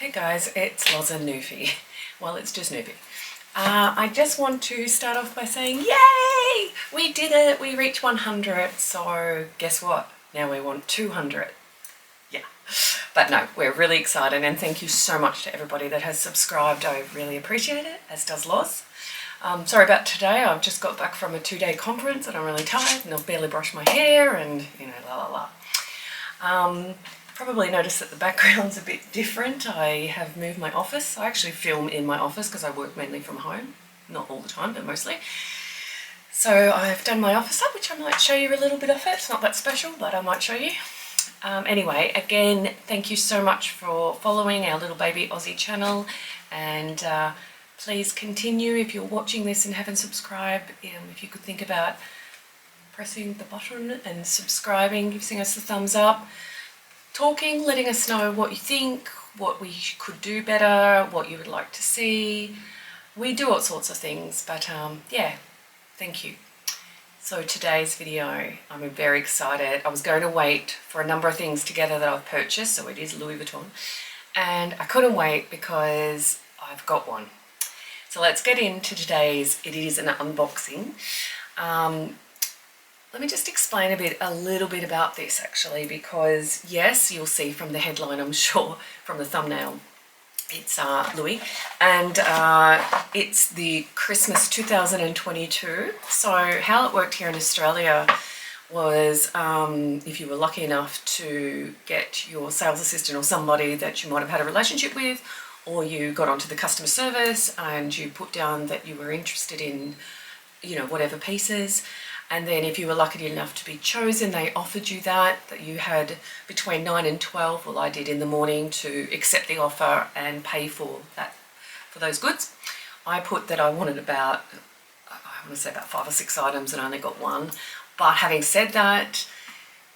Hey guys, it's Loz and Newfie. Well, it's just Newfie. I just want to start off by saying, yay! We did it! We reached 100, so guess what? Now we want 200. Yeah. But no, we're really excited, and thank you so much to everybody that has subscribed. I really appreciate it, as does Loz. Sorry about today. I've just got back from a 2-day conference and I'm really tired and I've barely brushed my hair and, you know, la la la. Probably noticed that the background's a bit different. I have moved my office. I actually film in my office because I work mainly from home. Not all the time, but mostly. So I've done my office up, which I might show you a little bit of it. It's not that special, but I might show you. Anyway, again, thank you so much for following our little baby Aussie channel, and please continue. If you're watching this and haven't subscribed, if you could think about pressing the button and subscribing, giving us a thumbs up, talking, letting us know what you think, what we could do better, what you would like to see. We do all sorts of things, but yeah, thank you. So today's video, I'm very excited. I was going to wait for a number of things together that I've purchased, so it is Louis Vuitton, and I couldn't wait because I've got one. So let's get into today's, it is an unboxing. Let me just explain a little bit about this actually, because yes, you'll see from the headline, I'm sure, from the thumbnail, it's Louis, and it's the Christmas 2022. So how it worked here in Australia was if you were lucky enough to get your sales assistant or somebody that you might have had a relationship with, or you got onto the customer service and you put down that you were interested in, you know, whatever pieces. And then if you were lucky enough to be chosen, they offered you that you had between 9 and 12, well I did in the morning, to accept the offer and pay for that, for those goods. I put that I wanted about, I want to say about 5 or 6 items and I only got one. But having said that,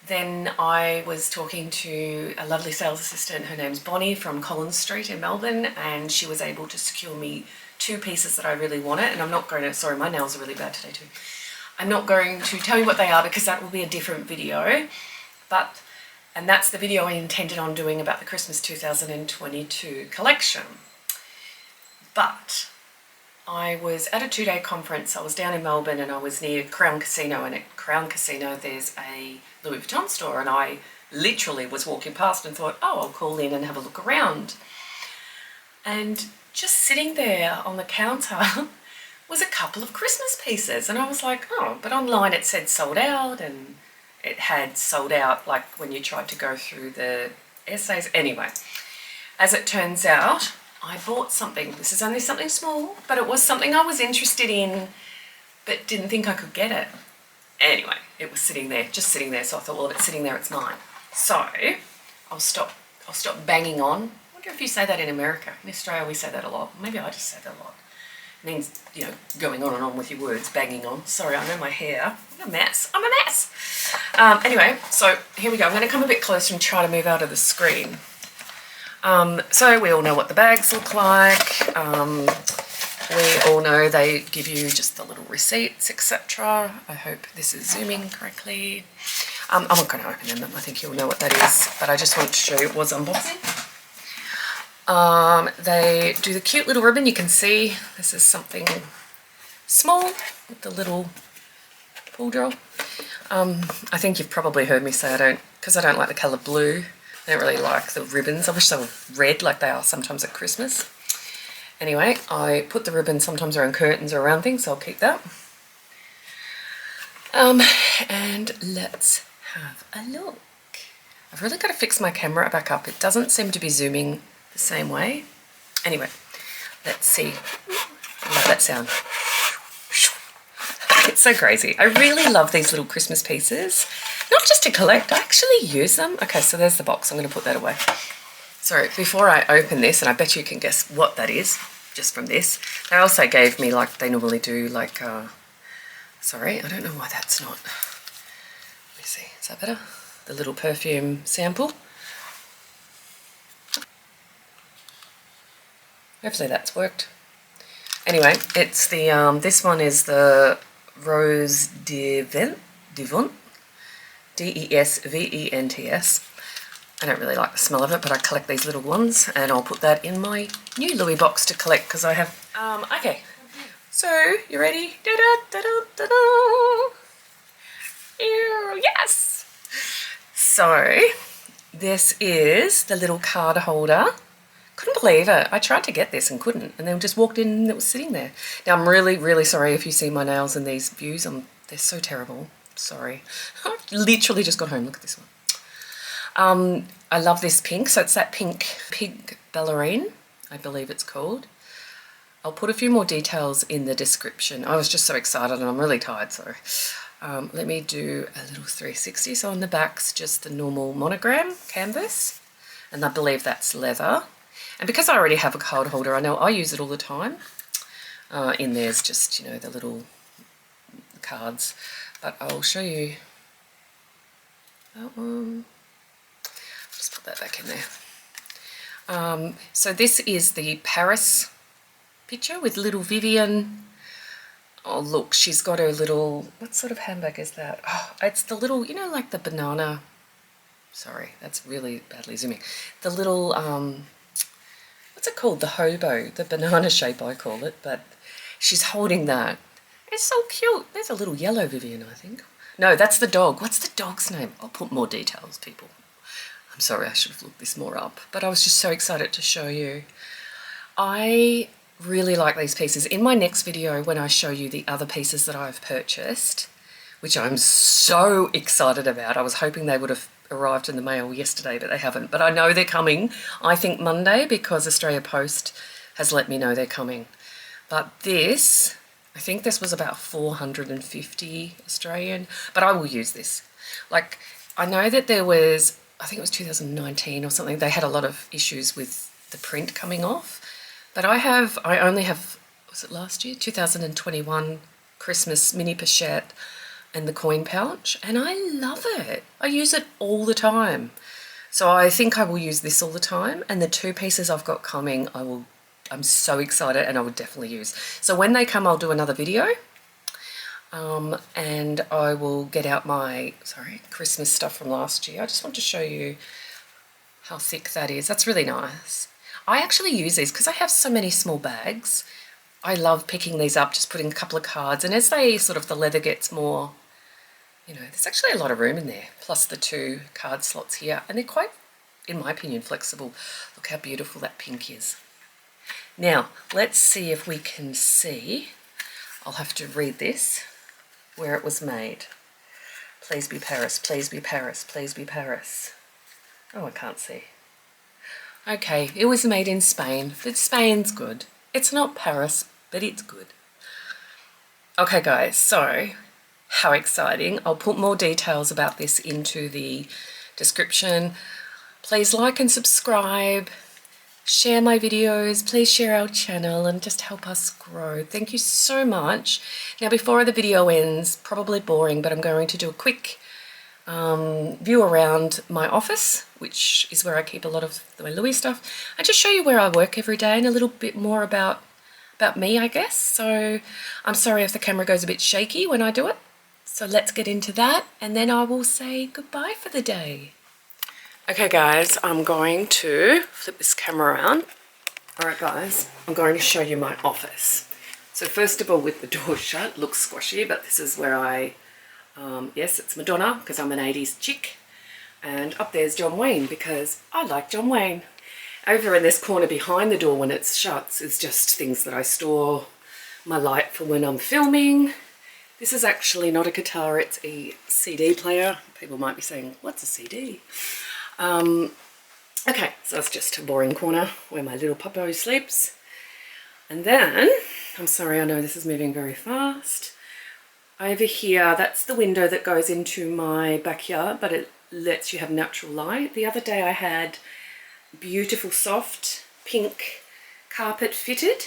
then I was talking to a lovely sales assistant, her name's Bonnie, from Collins Street in Melbourne, and she was able to secure me 2 pieces that I really wanted. And I'm not going to, sorry, my nails are really bad today too. I'm not going to tell you what they are because that will be a different video, and that's the video I intended on doing about the Christmas 2022 collection. But I was at a 2-day conference. I was down in Melbourne and I was near Crown Casino, and at Crown Casino there's a Louis Vuitton store, and I literally was walking past and thought, oh, I'll call in and have a look around. And just sitting there on the counter was a couple of Christmas pieces, and I was like, oh, but online it said sold out, and it had sold out like when you tried to go through the essays. Anyway, as it turns out, I bought something. This is only something small, but it was something I was interested in but didn't think I could get it. Anyway, it was sitting there, just sitting there, so I thought, well, if it's sitting there, it's mine. So I'll stop banging on. I wonder if you say that in America. In Australia we say that a lot. Maybe I just say that a lot. It means, you know, going on and on with your words, banging on. Sorry, I know my hair. I'm a mess. I'm a mess. Anyway, so here we go. I'm going to come a bit closer and try to move out of the screen. So we all know what the bags look like. We all know they give you just the little receipts, etc. I hope this is zooming correctly. I'm not going to open them. I think you'll know what that is, but I just wanted to show you it was unboxing. They do the cute little ribbon. You can see this is something small with the little pull drill. I think you've probably heard me say because I don't like the colour blue. I don't really like the ribbons. I wish they were red like they are sometimes at Christmas. Anyway, I put the ribbon sometimes around curtains or around things, so I'll keep that. And let's have a look. I've really got to fix my camera back up. It doesn't seem to be zooming the same way. Anyway, let's see. I love that sound. It's so crazy. I really love these little Christmas pieces. Not just to collect, I actually use them. Okay, so there's the box. I'm going to put that away. So before I open this, and I bet you can guess what that is just from this, they also gave me, like they normally do, like, sorry, I don't know why that's not. Let me see, is that better? The little perfume sample. Hopefully that's worked. Anyway, it's the, this one is the Rose Devent, Devent, D-E-S-V-E-N-T-S. I don't really like the smell of it, but I collect these little ones, and I'll put that in my new Louis box to collect because I have. Okay, so you ready? Da da da da da da. Yes. So this is the little card holder. Couldn't believe it. I tried to get this and couldn't, and then just walked in and it was sitting there. Now I'm really, really sorry if you see my nails in these views. They're so terrible. Sorry. I literally just got home. Look at this one. I love this pink. So it's that pink ballerine, I believe it's called. I'll put a few more details in the description. I was just so excited and I'm really tired, so let me do a little 360. So on the back's just the normal monogram canvas, and I believe that's leather. And because I already have a card holder, I know I use it all the time. In there's just, you know, the little cards, but I'll show you that one. Just put that back in there. So this is the Paris picture with little Vivienne. Oh look, she's got her little, what sort of handbag is that? Oh, it's the little, you know, like the banana, sorry, that's really badly zooming. The little, what's it called? The hobo, the banana shape I call it, but she's holding that. It's so cute. There's a little yellow Vivienne, I think. No, that's the dog. What's the dog's name? I'll put more details, people. I'm sorry, I should have looked this more up, but I was just so excited to show you. I really like these pieces. In my next video, when I show you the other pieces that I've purchased, which I'm so excited about. I was hoping they would have arrived in the mail yesterday, but they haven't. But I know they're coming, I think Monday, because Australia Post has let me know they're coming. But this, I think this was about 450 Australian, but I will use this. Like, I know that there was, I think it was 2019 or something, they had a lot of issues with the print coming off. But I only have, was it last year? 2021 Christmas mini pochette and the coin pouch, and I love it. I use it all the time. So I think I will use this all the time, and the two pieces I've got coming, I'm so excited, and I would definitely use. So when they come, I'll do another video, and I will get out my, Christmas stuff from last year. I just want to show you how thick that is. That's really nice. I actually use these because I have so many small bags. I love picking these up, just putting a couple of cards, and as they sort of, the leather gets more, you know, there's actually a lot of room in there, plus the two card slots here, and they're quite, in my opinion, flexible. Look how beautiful that pink is. Now, let's see if we can see. I'll have to read this, where it was made. Please be Paris, please be Paris, please be Paris. Oh, I can't see. Okay, it was made in Spain, but Spain's good. It's not Paris, but it's good. Okay guys, so how exciting. I'll put more details about this into the description. Please like and subscribe, share my videos, please share our channel and just help us grow. Thank you so much. Now before the video ends, probably boring, but I'm going to do a quick view around my office, which is where I keep a lot of my Louis stuff, and just show you where I work every day and a little bit more about me, I guess. So I'm sorry if the camera goes a bit shaky when I do it. So let's get into that, and then I will say goodbye for the day. Okay guys, I'm going to flip this camera around. All right guys, I'm going to show you my office. So first of all, with the door shut, looks squashy, but this is where I yes, it's Madonna, because I'm an 80s chick. And up there's John Wayne, because I like John Wayne. Over in this corner behind the door when it shuts is just things that I store. My light for when I'm filming. This is actually not a guitar, it's a CD player. People might be saying, what's a CD? Okay, so it's just a boring corner where my little puppo sleeps. And then, I'm sorry, I know this is moving very fast. Over here, that's the window that goes into my backyard, but it lets you have natural light. The other day I had beautiful soft pink carpet fitted,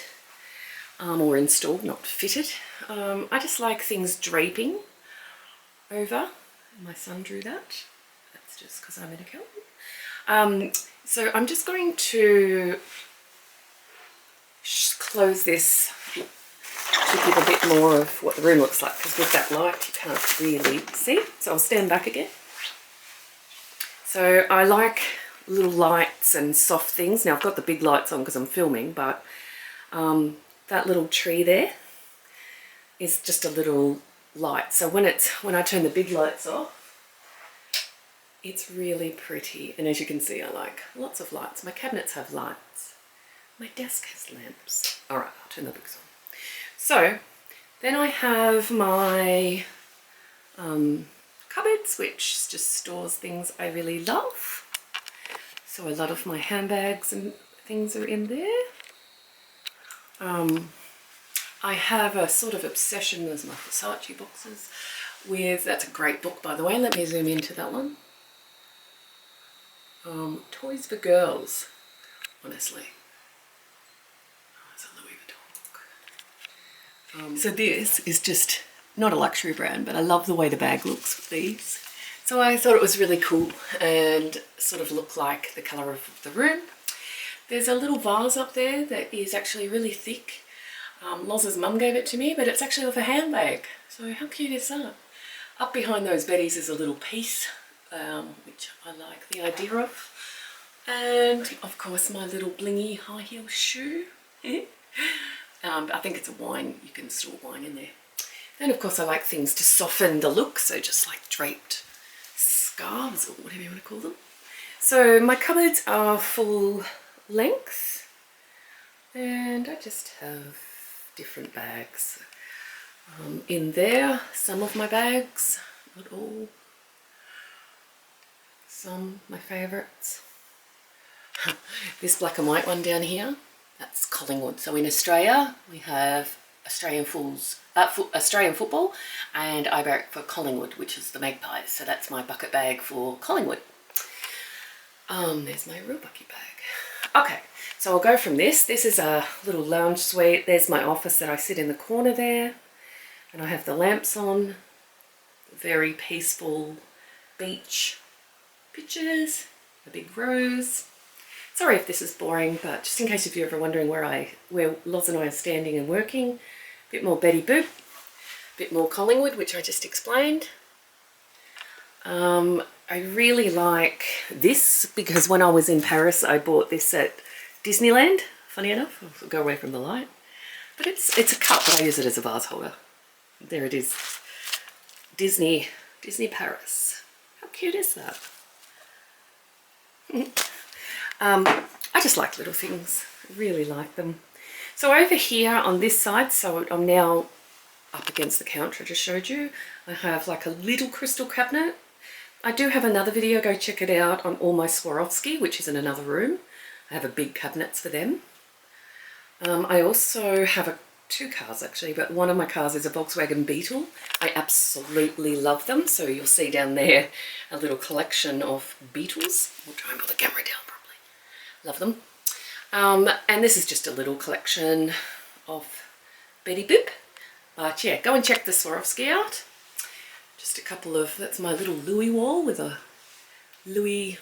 or installed, not fitted. I just like things draping over. My son drew that. That's just because I'm an accountant. So I'm just going to close this to give a bit more of what the room looks like, because with that light you can't really see. So I'll stand back again. So I like little lights and soft things. Now I've got the big lights on because I'm filming, but that little tree there is just a little light. So when I turn the big lights off, it's really pretty. And as you can see, I like lots of lights. My cabinets have lights. My desk has lamps. All right, I'll turn the lights on. So then I have my cupboards, which just stores things I really love. So a lot of my handbags and things are in there. I have a sort of obsession with my Versace boxes with, that's a great book by the way, let me zoom into that one. Toys for Girls, honestly. Oh, it's a Louis Vuitton book. So this is just not a luxury brand, but I love the way the bag looks with these. So I thought it was really cool and sort of looked like the colour of the room. There's a little vase up there that is actually really thick. Loz's mum gave it to me, but it's actually off a handbag. So how cute is that? Up behind those Bettys is a little piece, which I like the idea of. And of course my little blingy high heel shoe. I think it's a wine, you can store wine in there. Then of course I like things to soften the look, so just like draped scarves or whatever you want to call them. So my cupboards are full length and I just have different bags in there. Some of my bags, not all, some my favourites. This black and white one down here, that's Collingwood. So in Australia we have Australian football, and I barrack for Collingwood, which is the Magpies. So that's my bucket bag for Collingwood. There's my real bucket bag. Okay, so I'll go from this. This is a little lounge suite. There's my office that I sit in the corner there, and I have the lamps on. Very peaceful beach pictures, a big rose. Sorry if this is boring, but just in case if you're ever wondering where Loz and I are standing and working, a bit more Betty Boop, a bit more Collingwood, which I just explained. I really like this because when I was in Paris, I bought this at Disneyland. Funny enough, I'll go away from the light, but it's a cup, but I use it as a vase holder. There it is, Disney Paris. How cute is that? I just like little things, I really like them. So over here on this side, so I'm now up against the counter I just showed you, I have like a little crystal cabinet. I do have another video, go check it out, on all my Swarovski, which is in another room. I have a big cabinets for them. I also have two cars actually, but one of my cars is a Volkswagen Beetle. I absolutely love them, so you'll see down there a little collection of Beetles. We'll try and put the camera down properly. Love them. And this is just a little collection of Betty Boop. But yeah, go and check the Swarovski out. Just a couple of, that's my little Louis wall with a Louis,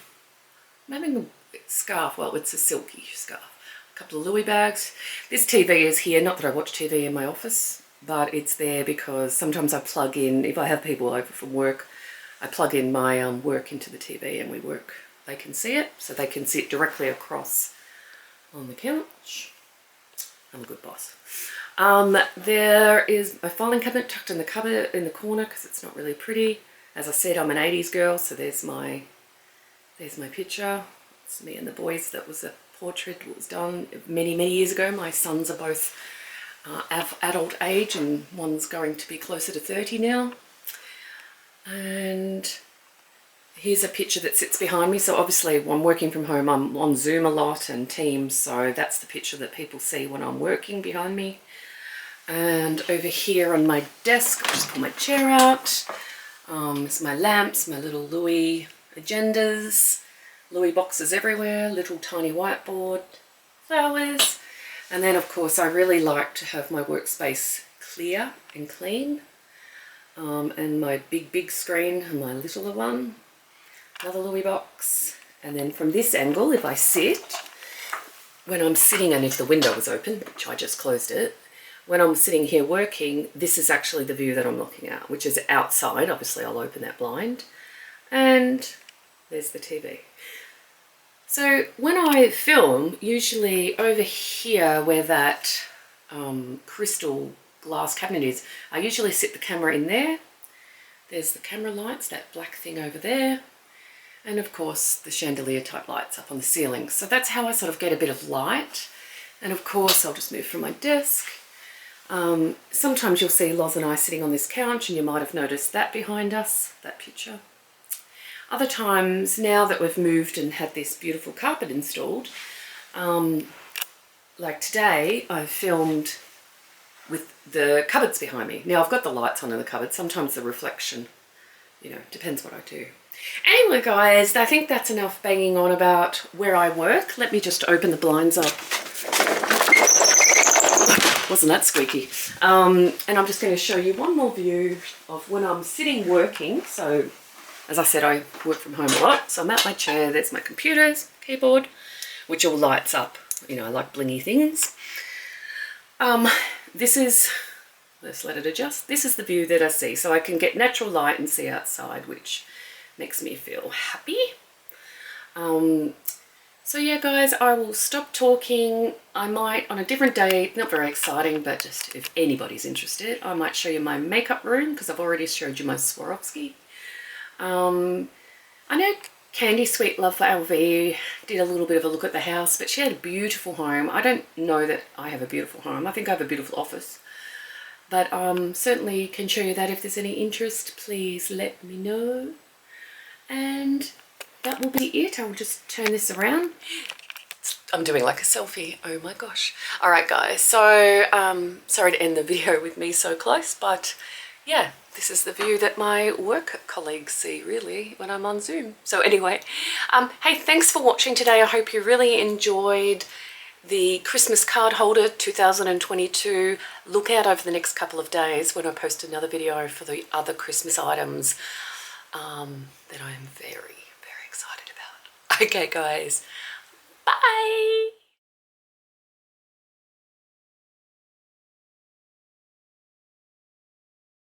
I'm having a scarf, well it's a silky scarf. A couple of Louis bags. This TV is here, not that I watch TV in my office, but it's there because sometimes I plug in, if I have people over from work, I plug in my work into the TV and we work, they can see it, so they can sit directly across on the couch. I'm a good boss. There is a filing cabinet tucked in the cupboard in the corner because it's not really pretty. As I said, I'm an 80s girl, so there's my picture. It's me and the boys. That was a portrait that was done many years ago. My sons are both adult age and one's going to be closer to 30 now. And here's a picture that sits behind me. So obviously when I'm working from home, I'm on Zoom a lot and Teams, so that's the picture that people see when I'm working behind me. And over here on my desk, I'll just pull my chair out. It's my lamps, my little Louis agendas, Louis boxes everywhere, little tiny whiteboard, flowers. And then of course I really like to have my workspace clear and clean. And my big screen and my littler one, another Louis box. And then from this angle, if I sit, when I'm sitting, and if the window was open, which I just closed it, when I'm sitting here working, this is actually the view that I'm looking at, which is outside. Obviously I'll open that blind. And there's the TV. So when I film, usually over here where that crystal glass cabinet is, I usually sit the camera in there. There's the camera lights, that black thing over there. And of course the chandelier type lights up on the ceiling. So that's how I sort of get a bit of light. And of course I'll just move from my desk. Sometimes you'll see Loz and I sitting on this couch, and you might have noticed that behind us, that picture. Other times, now that we've moved and had this beautiful carpet installed, like today I've filmed with the cupboards behind me. Now I've got the lights on in the cupboard, sometimes the reflection, you know, depends what I do. Anyway guys, I think that's enough banging on about where I work. Let me just open the blinds up. Wasn't that squeaky? And I'm just going to show you one more view of when I'm sitting working. So as I said, I work from home a lot. So I'm at my chair, there's my computers, keyboard, which all lights up. You know, I like blingy things. This is, let's let it adjust. This is the view that I see. So I can get natural light and see outside, which makes me feel happy. So yeah guys, I will stop talking. I might on a different day, not very exciting, but just if anybody's interested, I might show you my makeup room, because I've already showed you my Swarovski. I know Candy Sweet Love for LV did a little bit of a look at the house, but she had a beautiful home. I don't know that I have a beautiful home. I think I have a beautiful office. But certainly can show you that. If there's any interest, please let me know. And that will be it. I'll just turn this around. I'm doing like a selfie. Oh my gosh. All right, guys. So sorry to end the video with me so close, but yeah, this is the view that my work colleagues see really when I'm on Zoom. So anyway, hey, thanks for watching today. I hope you really enjoyed the Christmas card holder 2022. Look out over the next couple of days when I post another video for the other Christmas items that I am very, very excited about. Okay guys, bye.